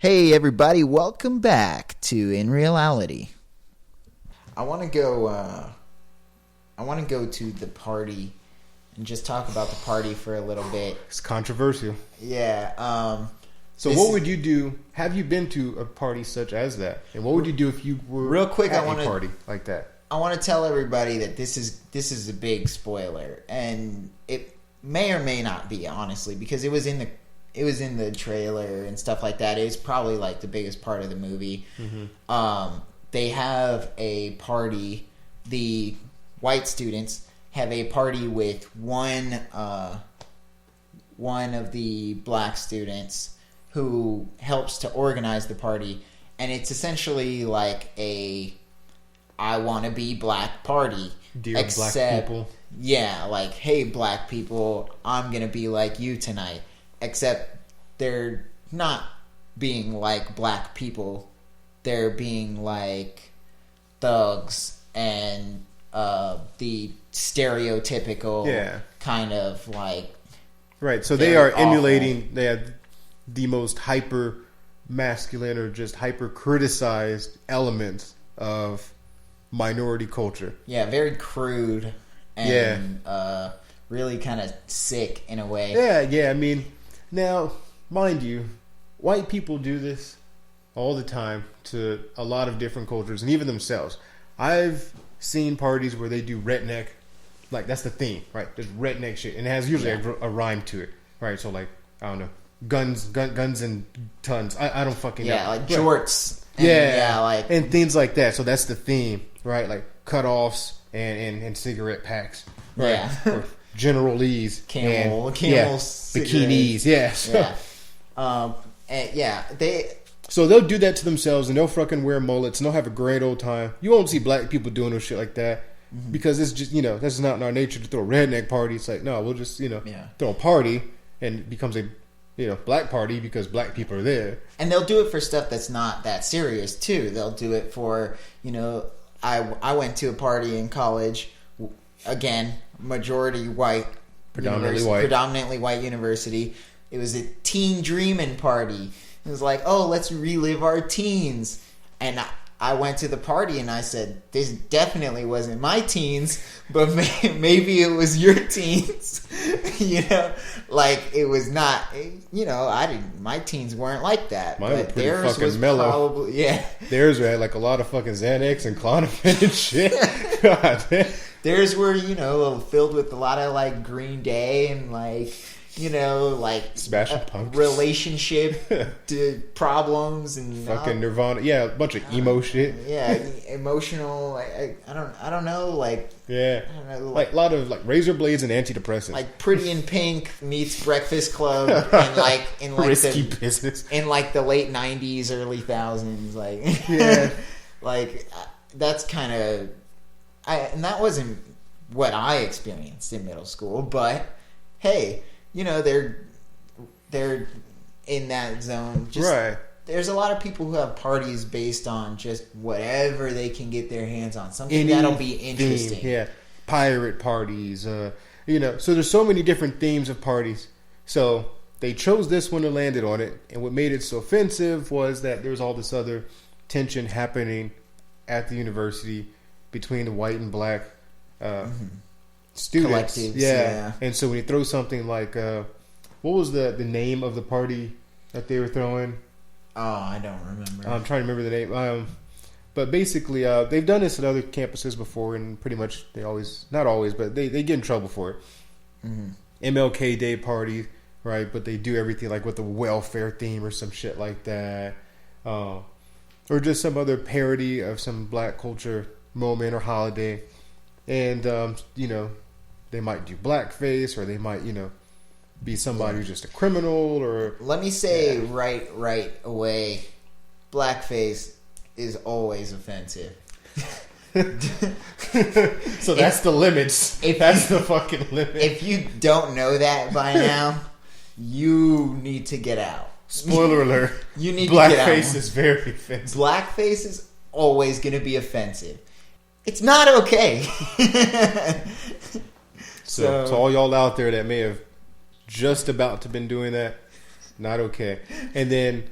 Hey everybody, welcome back to In Reality. I want to go to the party and just talk about the party for a little bit. It's controversial. Yeah. So what would you do? Have you been to a party such as that? And what would you do if you were real quick, at a party like that? I want to tell everybody that this is a big spoiler, and it may or may not be, honestly, because it was in the trailer and stuff like that. It's probably like the biggest part of the movie. Mm-hmm. They have a party. The white students have a party with one of the black students who helps to organize the party, and it's essentially like a I want to be black party. Dear black people. Yeah, like, hey black people, I'm gonna be like you tonight. Except they're not being like black people. They're being like thugs and the stereotypical kind of like... Right, so they are emulating... They have the most hyper masculine or just hyper criticized elements of minority culture. Yeah, very crude and really kind of sick in a way. Yeah, I mean... Now, mind you, white people do this all the time to a lot of different cultures and even themselves. I've seen parties where they do redneck, like that's the theme, right? There's redneck shit, and it has usually a rhyme to it, right? So like, I don't know, guns and tons. I don't fucking know. Yeah, like jorts. And, and things like that. So that's the theme, right? Like cutoffs and cigarette packs, right? Yeah. Or General Lee's, bikinis, So they'll do that to themselves, and they'll fucking wear mullets, and they'll have a great old time. You won't see black people doing no shit like that because it's just that's not in our nature to throw a redneck party. It's like no, we'll just throw a party, and it becomes a black party because black people are there. And they'll do it for stuff that's not that serious too. They'll do it for I went to a party in college. Again, majority white, predominantly white university. It was a teen dreaming party. It was like, oh, let's relive our teens. And I went to the party and I said, this definitely wasn't my teens, but maybe it was your teens. Like it was not. My teens weren't like that. Mine were pretty fucking mellow. Probably, theirs had like a lot of fucking Xanax and Klonopin and shit. God damn. Theirs were, filled with a lot of like Green Day and like Smashing Pumpkins, relationship problems and fucking Nirvana. Yeah, a bunch of emo shit. Yeah, emotional. I don't know. Like I don't know, like a lot of like razor blades and antidepressants. Like Pretty in Pink meets Breakfast Club, in risky business in like the late '90s, early 2000s. Like that's kind of. And that wasn't what I experienced in middle school, but hey, they're in that zone. Right. There's a lot of people who have parties based on just whatever they can get their hands on. Something that'll be interesting. Theme, yeah. Pirate parties, So there's so many different themes of parties. So they chose this one and landed on it. And what made it so offensive was that there was all this other tension happening at the university between the white and black students. Collectives, yeah. And so when you throw something like, what was the name of the party that they were throwing? Oh, I don't remember. I'm trying to remember the name. But basically, they've done this at other campuses before, and pretty much they always, not always, but they get in trouble for it. Mm-hmm. MLK Day party, right? But they do everything like with the welfare theme or some shit like that. Or just some other parody of some black culture moment or holiday, and they might do blackface, or they might be somebody who's just a criminal. Or let me say right away, blackface is always offensive. So that's the limits. That's the fucking limit. If you don't know that by now, you need to get out. Spoiler alert. You need to get out. Blackface is very offensive. Blackface is always going to be offensive. It's not okay. So to all y'all out there that may have just about to been doing that, not okay. And then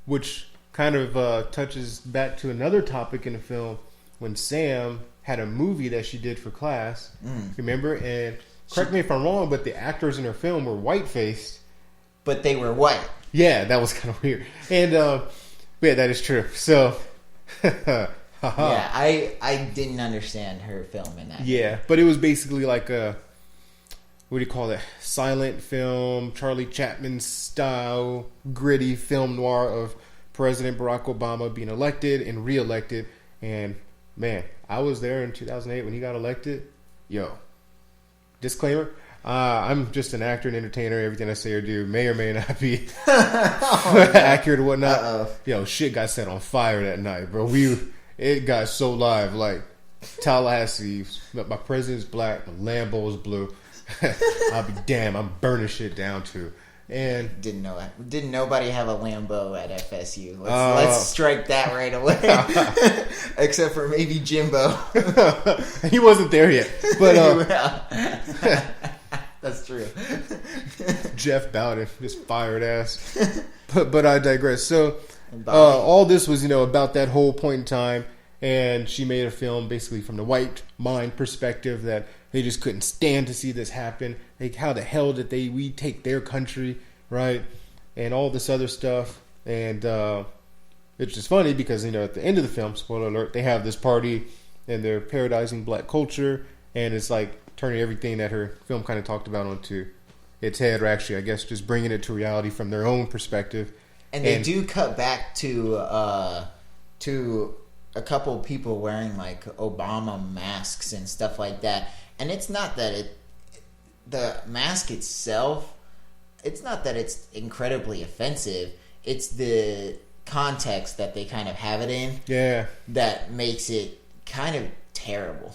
which kind of touches back to another topic in the film when Sam had a movie that she did for class. Remember? And correct me if I'm wrong, but the actors in her film were white-faced. But they were white. Yeah, that was kind of weird. And, yeah, that is true. So, yeah, I didn't understand her film in that. Yeah, but it was basically like a, what do you call it? Silent film, Charlie Chaplin style, gritty film noir of President Barack Obama being elected and reelected. And man, I was there in 2008 when he got elected. Yo, disclaimer, I'm just an actor and entertainer. Everything I say or do may or may not be accurate or whatnot. Uh-oh. Yo, shit got set on fire that night, bro. It got so live. Like, Tallahassee, my president's black, my Lambo's blue. I'll be damned, I'm burning shit down too. And didn't nobody have a Lambo at FSU? Let's strike that right away. Except for maybe Jimbo. He wasn't there yet. But that's true. Jeff Bowden, just fired ass. But I digress. So all this was, about that whole point in time, and she made a film basically from the white mind perspective that they just couldn't stand to see this happen. Like, how the hell did we take their country, right? And all this other stuff. And it's just funny because, at the end of the film, spoiler alert, they have this party and they're parodizing black culture. And it's like turning everything that her film kind of talked about onto its head, or actually, I guess, just bringing it to reality from their own perspective. And they do cut back to a couple people wearing like Obama masks and stuff like that. And it's not that the mask itself, it's not that it's incredibly offensive. It's the context that they kind of have it in. Yeah. That makes it kind of terrible.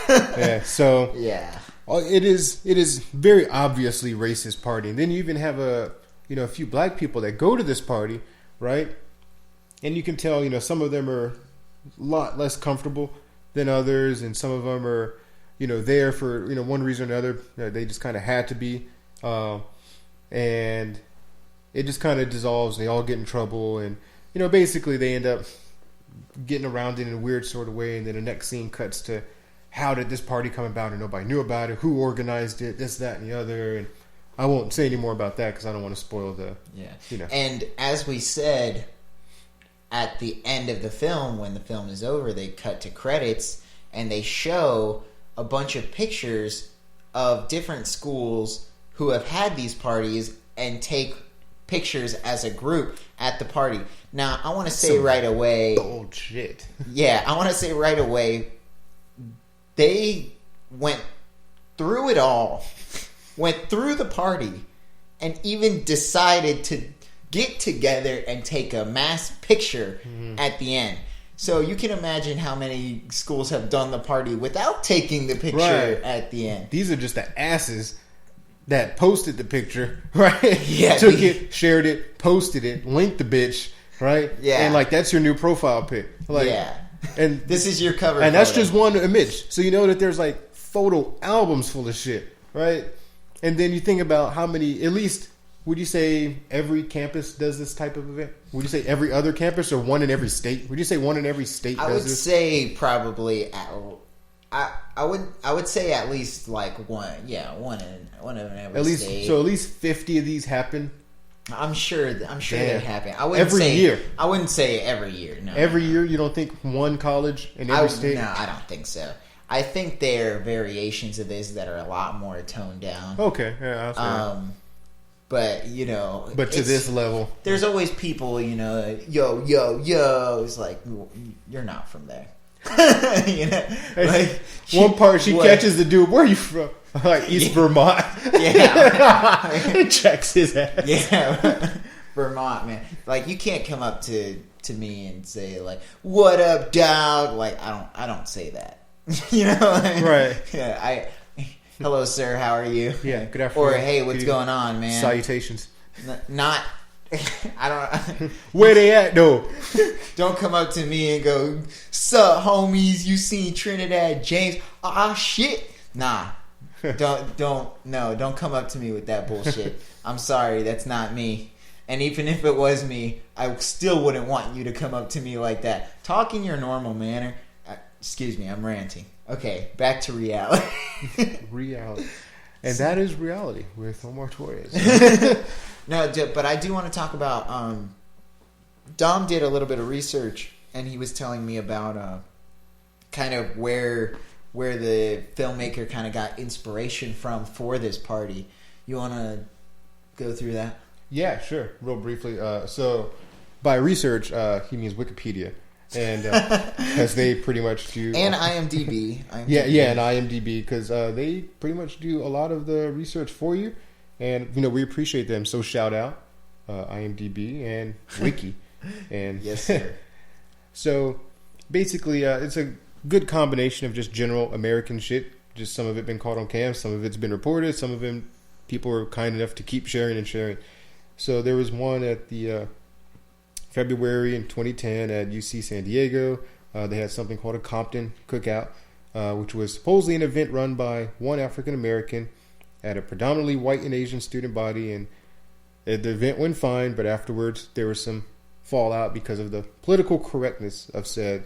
Yeah. So. Yeah. It is very obviously racist party. And then you even have a few black people that go to this party, right? And you can tell, some of them are a lot less comfortable than others, and some of them are there for one reason or another. They just kind of had to be, and it just kind of dissolves. They all get in trouble, and basically they end up getting around it in a weird sort of way. And then the next scene cuts to how did this party come about, and nobody knew about it, who organized it, this, that, and the other. And I won't say any more about that because I don't want to spoil the. Yeah. And as we said, at the end of the film, when the film is over, they cut to credits and they show a bunch of pictures of different schools who have had these parties and take pictures as a group at the party. Now, I want to say right away... Bullshit. Yeah, I want to say right away, they went through it all, went through the party, and even decided to get together and take a mass picture at the end. So you can imagine how many schools have done the party without taking the picture at the end. These are just the asses that posted the picture, right? Yeah. Took it, shared it, posted it, linked the bitch, right? Yeah. And that's your new profile pic. Yeah. And this is your cover and photo. That's just one image. So you know that there's photo albums full of shit, right? And then you think about how many, at least... Would you say every campus does this type of event? Would you say every other campus, or one in every state? Would you say one in every state does this? I would say probably I would say at least one. Yeah, one in every state. So at least 50 of these happen. I'm sure they happen. Year. I wouldn't say every year. No. Every year, you don't think one college in every state? No, I don't think so. I think there are variations of this that are a lot more toned down. Okay, yeah, I'll say but but to this level, there's always people, yo. It's like, you're not from there. One part she catches the dude. Where are you from? East Vermont. Yeah, it checks his ass. Yeah, Vermont, man. You can't come up to me and say "What up, dog?" I don't say that. Right? Yeah, hello, sir. How are you? Yeah, good afternoon. Or hey, what's going on, man? Salutations. Not. I don't. Where they at though? Don't come up to me and go, "Sup, homies? You seen Trinidad James?" Ah, shit. Nah. Don't come up to me with that bullshit. I'm sorry, that's not me. And even if it was me, I still wouldn't want you to come up to me like that. Talk in your normal manner. Excuse me, I'm ranting. Okay, back to reality. Reality. And that is reality with Omar Torres. No, but I do want to talk about... Dom did a little bit of research, and he was telling me about kind of where the filmmaker kind of got inspiration from for this party. You want to go through that? Yeah, sure. Real briefly. So, by research, he means Wikipedia. And because they pretty much do... And IMDb. Yeah, and IMDb, because they pretty much do a lot of the research for you. And, we appreciate them. So, shout out IMDb and Wiki. And yes, sir. So, basically, it's a good combination of just general American shit. Just some of it been caught on cam, some of it's been reported, some of it people were kind enough to keep sharing and sharing. So, there was one at the... February in 2010 at UC San Diego. They had something called a Compton Cookout, which was supposedly an event run by one African American at a predominantly white and Asian student body. And the event went fine, but afterwards there was some fallout because of the political correctness of said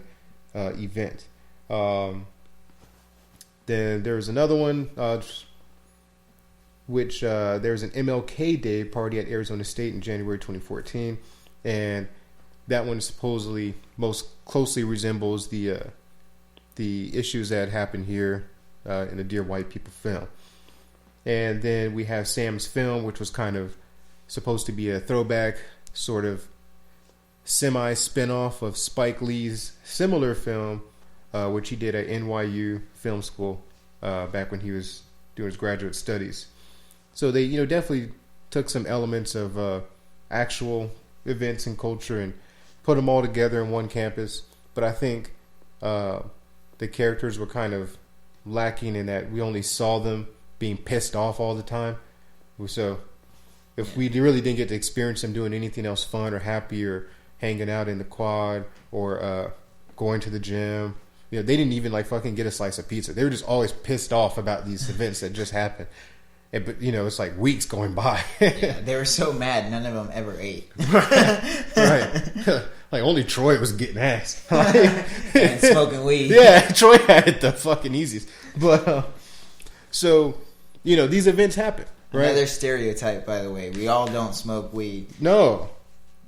event. Then there was another one, which there was an MLK Day party at Arizona State in January 2014. And that one supposedly most closely resembles the issues that happened here in the Dear White People film. And then we have Sam's Film, which was kind of supposed to be a throwback, sort of semi-spinoff of Spike Lee's similar film, which he did at NYU Film School back when he was doing his graduate studies. So they, definitely took some elements of actual events and culture and put them all together in one campus. But I think the characters were kind of lacking in that we only saw them being pissed off all the time. So if we really didn't get to experience them doing anything else fun or happy or hanging out in the quad or going to the gym, they didn't even fucking get a slice of pizza. They were just always pissed off about these events that just happened. But it's like weeks going by. Yeah, they were so mad, none of them ever ate. Right. Like only Troy was getting ass. And smoking weed. Yeah, Troy had it the fucking easiest. But so, these events happen. Right? Another stereotype, by the way. We all don't smoke weed. No,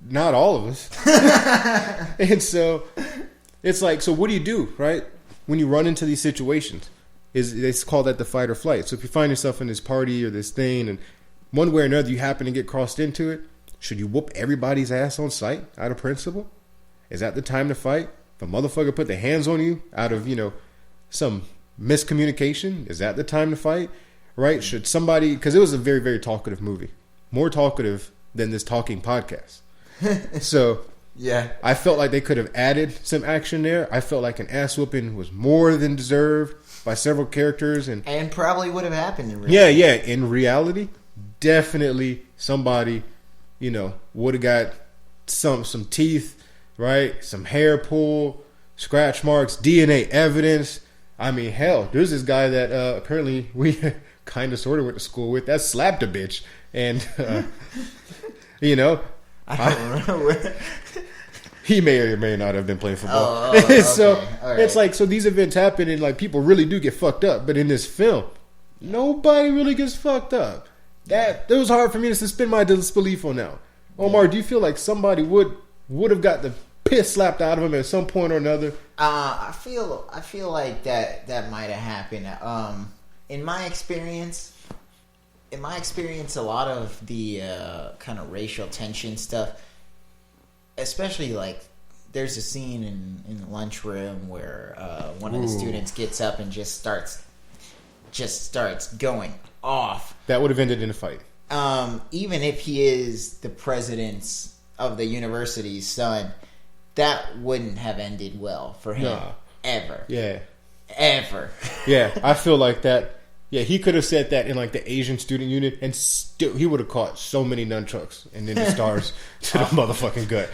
not all of us. And so it's like, so what do you do, right? When you run into these situations? They call that the fight or flight. So if you find yourself in this party or this thing and one way or another you happen to get crossed into it, should you whoop everybody's ass on sight out of principle? Is that the time to fight? If a motherfucker put their hands on you out of, some miscommunication, is that the time to fight? Right? Should somebody, because it was a very, very talkative movie. More talkative than this talking podcast. So yeah, I felt like they could have added some action there. I felt like an ass whooping was more than deserved by several characters, and probably would have happened in reality. Yeah. In reality, definitely somebody, would have got some teeth, right? Some hair pull, scratch marks, DNA evidence. I mean, hell, there's this guy that apparently we kind of sort of went to school with that slapped a bitch, and I don't remember. He may or may not have been playing football. Okay. So right. It's like, so these events happen and people really do get fucked up. But in this film, nobody really gets fucked up. It was hard for me to suspend my disbelief on that. Omar, do you feel like somebody would have got the piss slapped out of him at some point or another? I feel like that might have happened. In my experience, a lot of the kind of racial tension stuff, especially there's a scene in the lunchroom where one of the students gets up and just starts going off. That would have ended in a fight. Even if he is the president of the university's son, that wouldn't have ended well for him. Nah. Ever. Yeah. Ever. Yeah, I feel like that. Yeah, he could have said that in the Asian student unit, and still he would have caught so many nunchucks and then the stars to the motherfucking gut.